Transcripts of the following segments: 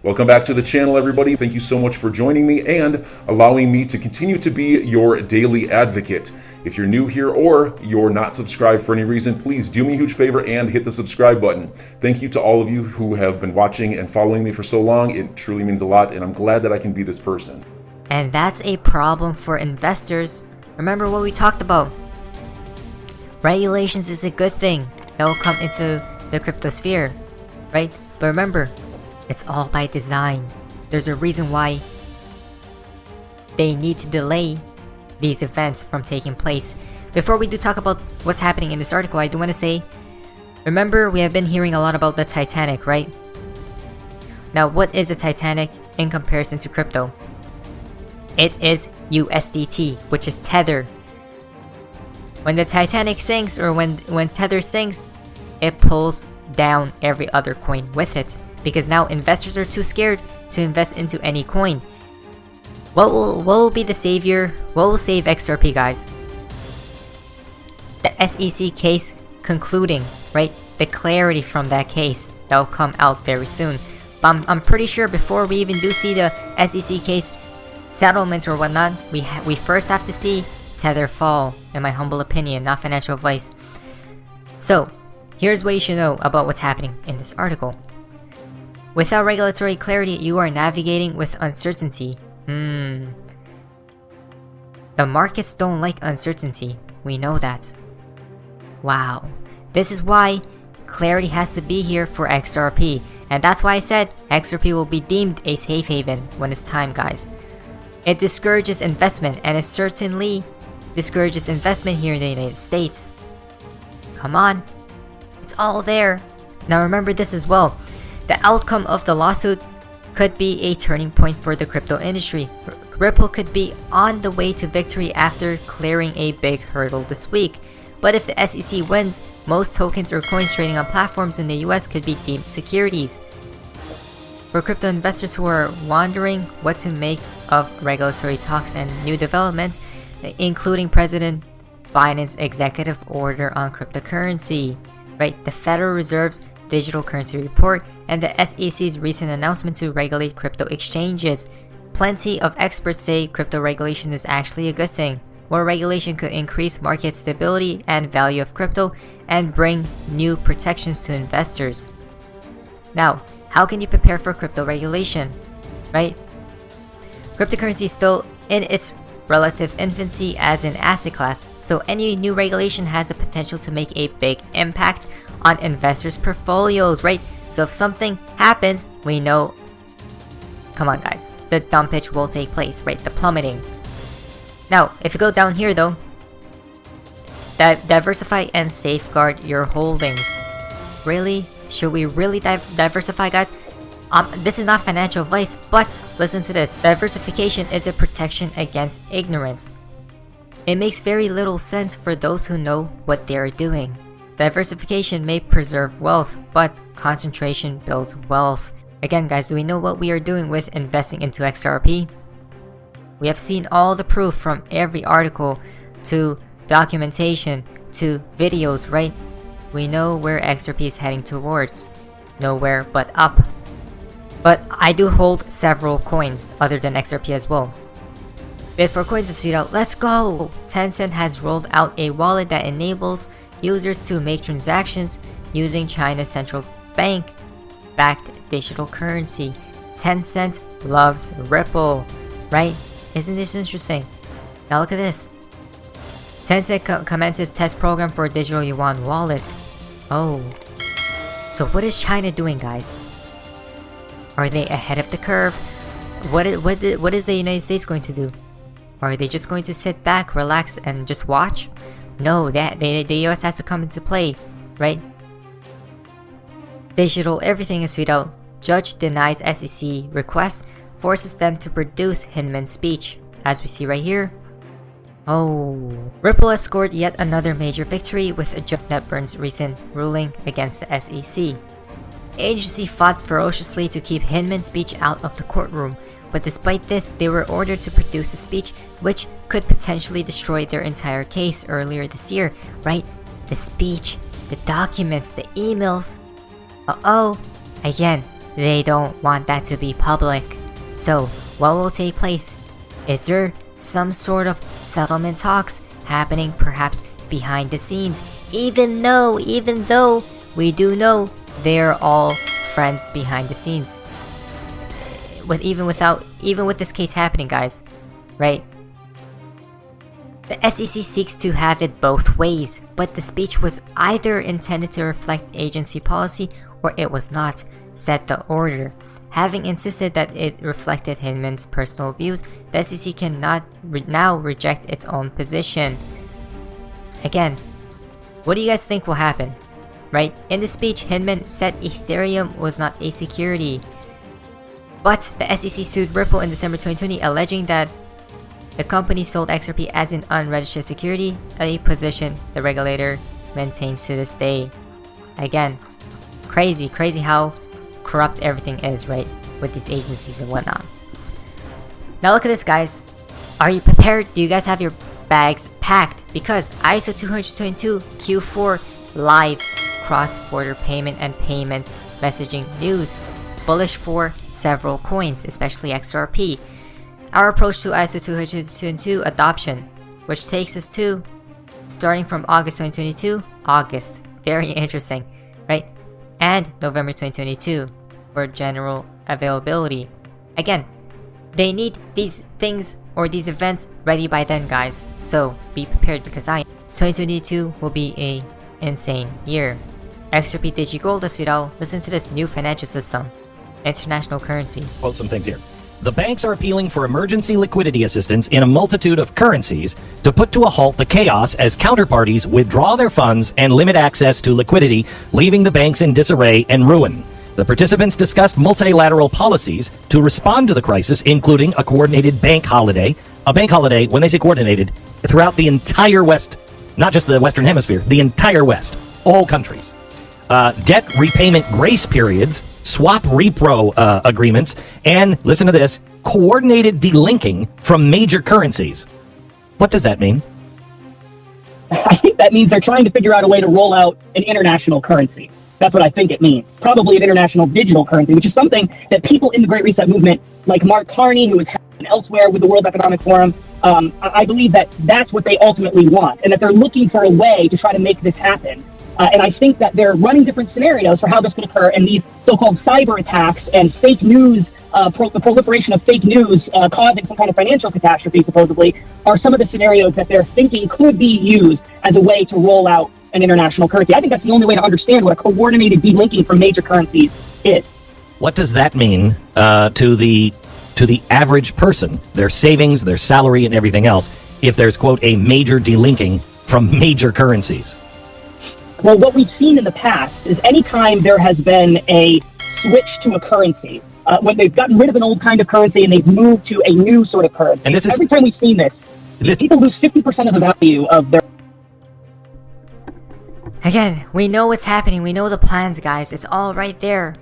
Welcome back to the channel, everybody. Thank you so much for joining me and allowing me to continue to be your daily advocate. If you're new here or you're not subscribed for any reason, please do me a huge favor and hit the subscribe button. Thank you to all of you who have been watching and following me for so long. It truly means a lot, and I'm glad that I can be this person. And that's a problem for investors. Remember what we talked about. Regulations is a good thing that will come into the crypto sphere, right? But remember, it's all by design. There's a reason why they need to delay these events from taking place. Before we do talk about what's happening in this article, I do want to say, remember we have been hearing a lot about the Titanic, right? Now, what is a Titanic in comparison to crypto? It is USDT, which is Tether. When the Titanic sinks, or when Tether sinks, it pulls down every other coin with it, because now investors are too scared to invest into any coin. What will be the savior? What will save XRP, guys? The SEC case concluding, right? The clarity from that case that will come out very soon. But I'm pretty sure before we even do see the SEC case settlements or whatnot, we first have to see Tether fall, in my humble opinion, not financial advice. So, here's what you should know about what's happening in this article. Without regulatory clarity, you are navigating with uncertainty. The markets don't like uncertainty. We know that. Wow. This is why clarity has to be here for XRP. And that's why I said XRP will be deemed a safe haven when it's time, guys. It discourages investment, and it certainly discourages investment here in the United States. Come on. It's all there. Now remember this as well. The outcome of the lawsuit could be a turning point for the crypto industry. Ripple could be on the way to victory after clearing a big hurdle this week. But if the SEC wins, most tokens or coins trading on platforms in the US could be deemed securities. For crypto investors who are wondering what to make of regulatory talks and new developments, including President Biden's executive order on cryptocurrency, right? The Federal Reserve's digital currency report, and the SEC's recent announcement to regulate crypto exchanges. Plenty of experts say crypto regulation is actually a good thing. More regulation could increase market stability and value of crypto and bring new protections to investors. Now, how can you prepare for crypto regulation, right? Cryptocurrency is still in its relative infancy as an asset class, so any new regulation has the potential to make a big impact on investors' portfolios, right? So if something happens, we know, come on guys, the dumpage will take place, right? The plummeting. Now, if you go down here though, diversify and safeguard your holdings. Really? Should we really diversify, guys? This is not financial advice, but listen to this. Diversification is a protection against ignorance. It makes very little sense for those who know what they are doing. Diversification may preserve wealth, but concentration builds wealth. Again, guys, do we know what we are doing with investing into XRP? We have seen all the proof from every article to documentation to videos, right? We know where XRP is heading towards. Nowhere but up. But I do hold several coins other than XRP as well. Bid for coins is out. Let's go! Tencent has rolled out a wallet that enables users to make transactions using China's central bank-backed digital currency. Tencent loves Ripple, right? Isn't this interesting? Now look at this. Tencent commences test program for digital yuan wallets. Oh. So what is China doing, guys? Are they ahead of the curve? What is the United States going to do? Are they just going to sit back, relax, and just watch? No, the US has to come into play, right? Digital everything is sweet out. Judge denies SEC request, forces them to produce Hinman's speech, as we see right here. Oh, Ripple has scored yet another major victory with a judge that burns recent ruling against the SEC. The agency fought ferociously to keep Hinman's speech out of the courtroom, but despite this, they were ordered to produce a speech which could potentially destroy their entire case earlier this year, right? The speech, the documents, the emails. Uh-oh. Again, they don't want that to be public. So what will take place? Is there some sort of settlement talks happening perhaps behind the scenes? Even though we do know they're all friends behind the scenes. Even with this case happening, guys, right? The SEC seeks to have it both ways, but the speech was either intended to reflect agency policy or it was not, said the order. Having insisted that it reflected Hinman's personal views, the SEC cannot now reject its own position. Again, what do you guys think will happen? Right? In the speech, Hinman said Ethereum was not a security. But the SEC sued Ripple in December 2020, alleging that the company sold XRP as an unregistered security, a position the regulator maintains to this day. Again, crazy how corrupt everything is, right? With these agencies and whatnot. Now look at this, guys. Are you prepared? Do you guys have your bags packed? Because ISO 222 Q4 live cross-border payment and payment messaging news, bullish for several coins, especially XRP. Our approach to ISO 222 adoption, which takes us to starting from August 2022, August, very interesting, right? And November 2022 for general availability. Again, they need these things or these events ready by then, guys. So be prepared, because 2022 will be a insane year. XRP DigiGold as well. Listen to this new financial system, international currency. Quote some things here. The banks are appealing for emergency liquidity assistance in a multitude of currencies to put to a halt the chaos as counterparties withdraw their funds and limit access to liquidity, leaving the banks in disarray and ruin. The participants discussed multilateral policies to respond to the crisis, including a coordinated bank holiday. A bank holiday, when they say coordinated, throughout the entire West, not just the Western Hemisphere, the entire West, all countries. Debt repayment grace periods, swap repro agreements, and, listen to this, coordinated delinking from major currencies. What does that mean? I think that means they're trying to figure out a way to roll out an international currency. That's what I think it means. Probably an international digital currency, which is something that people in the Great Reset movement, like Mark Carney, who is elsewhere with the World Economic Forum, I believe that that's what they ultimately want, and that they're looking for a way to try to make this happen. And I think that they're running different scenarios for how this could occur, and these so-called cyber attacks and fake news, the proliferation of fake news causing some kind of financial catastrophe, supposedly, are some of the scenarios that they're thinking could be used as a way to roll out an international currency. I think that's the only way to understand what a coordinated delinking from major currencies is. What does that mean to the average person, their savings, their salary, and everything else, if there's, quote, a major delinking from major currencies? Well, what we've seen in the past is anytime there has been a switch to a currency, when they've gotten rid of an old kind of currency and they've moved to a new sort of currency, and every time we've seen this, people lose 50% of the value of their... Again, we know what's happening. We know the plans, guys. It's all right there.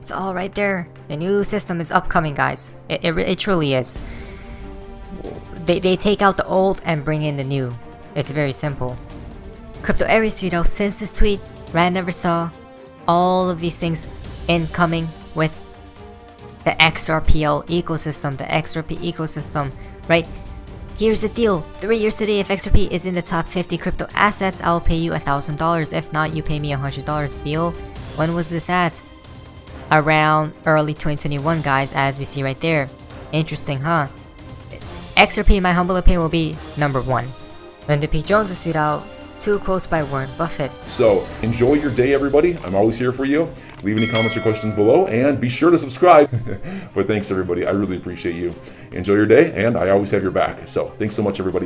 It's all right there. The new system is upcoming, guys. It truly is. They take out the old and bring in the new. It's very simple. Crypto Aries tweet, since this tweet, Rand never saw all of these things incoming with the XRPL ecosystem, the XRP ecosystem, right? Here's the deal. 3 years today, if XRP is in the top 50 crypto assets, I'll pay you $1,000. If not, you pay me $100. Deal? When was this at? Around early 2021, guys, as we see right there. Interesting, huh? XRP, in my humble opinion, will be number 1. Linda P. Jones has tweeted out 2 quotes by Warren Buffett. So enjoy your day, everybody. I'm always here for you. Leave any comments or questions below, and be sure to subscribe. But thanks, everybody. I really appreciate you. Enjoy your day, and I always have your back. So thanks so much, everybody.